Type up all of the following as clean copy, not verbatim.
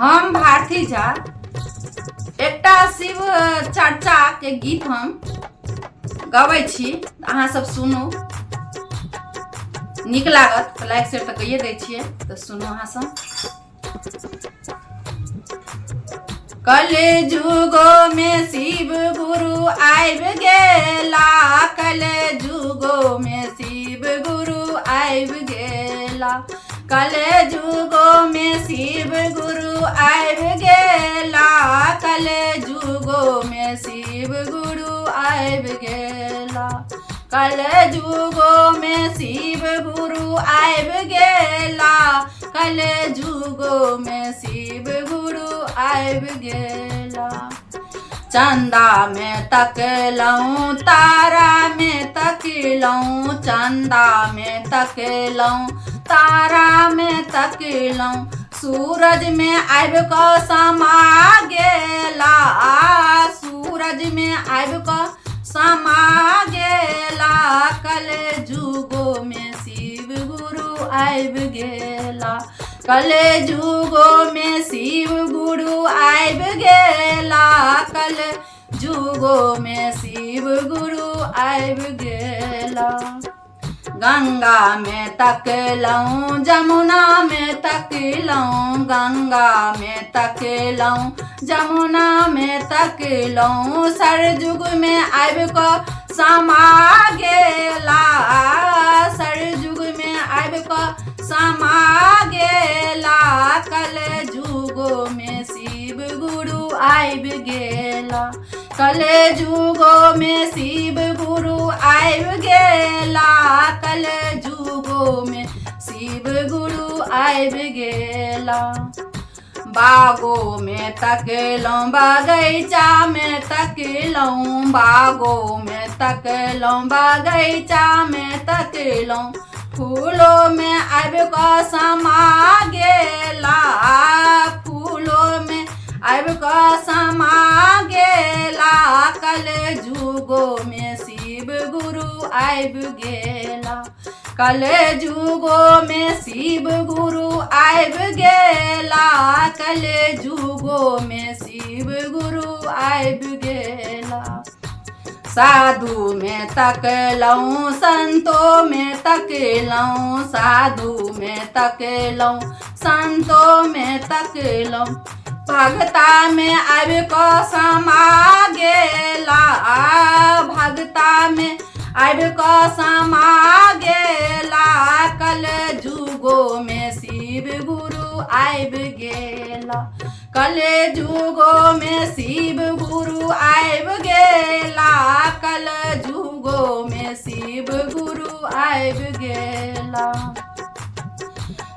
हम भारती झा एकटा शिव चर्चा के गीत हम गबै छी, अहाँ सब सुनू, नीक लागत तो लाइक शेयर तो कहिए दै छियै, तो सुनू अहाँ सब। कलयुगो में शिव गुरु आबि गेला, कलयुगो में शिव गुरु आबि गेला, कलयुगो में शिव गुरु आबि गेला, कलयुगो में शिव गुरु आबि गेला, कलयुगो में शिव गुरु आबि गेला, कलयुगो में शिव गुरु आबि गेला। चंदा में तकलऊं, तारा में तकलऊं, चंदा में तकलऊं, तारा में तकलऊं, सूरज में आबि कऽ समा गेला, सूरज में आबि कऽ समा गेला, कलयुगो में शिव गुरु आबि गेला, कलयुगो में शिव गुरु आबि गेला, कलयुगो में शिव गुरु आबि गेला। गंगा में तकलऊं, जमुना में तकलऊं, गंगा में तकलऊं, जमुना में तकलऊं, सरजुग में आबि कऽ समा गेला, सरजुग में आबि कऽ समा गेला, कलयुगो में शिव गुरु आबि गेला, कलयुगो में शिव गुरु आबि गेला, कलयुगो में शिव गुरु आबि गेला। बागो में तकलऊं, बगैचा में तकलऊं, बागो में तकलऊं, बगैचा में तकलऊं, फूलों में आबि कऽ समा गेला, फूलों में आबि कऽ समा गेला, कलयुगो में शिव गुरु आबि गेला, कलयुगो में शिव गुरु आबि गेला, कलयुगो में शिव गुरु आबि गेला। साधु में तकलऊं, संतों में तकलऊं, साधु में तकलऊं, संतों में तकलऊं, भगता में आबि कऽ समा गेला, भगता में आबि कऽ समा गेला, कलयुगो में शिव गुरु आबि गेला, कलयुगो में शिव गुरु आबि गेला, कलयुगो में शिव गुरु आबि गेला।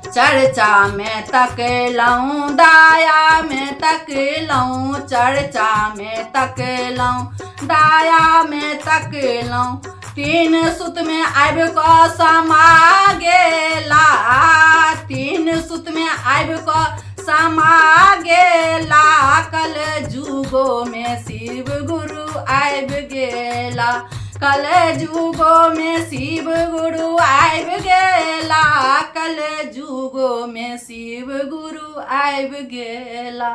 चर्चा में तकलऊं, दाया में तकलऊं, चर्चा में तकलऊं, दाया में तकलऊं, तीन सुत में आबि कऽ समा गेला, तीन सुत में आबि कऽ समा गेला, कलयुगो में शिव गुरु आबि गेला, कलयुगो में शिव गुरु आबि गेला, कलयुगो में शिव गुरु आबि गेला।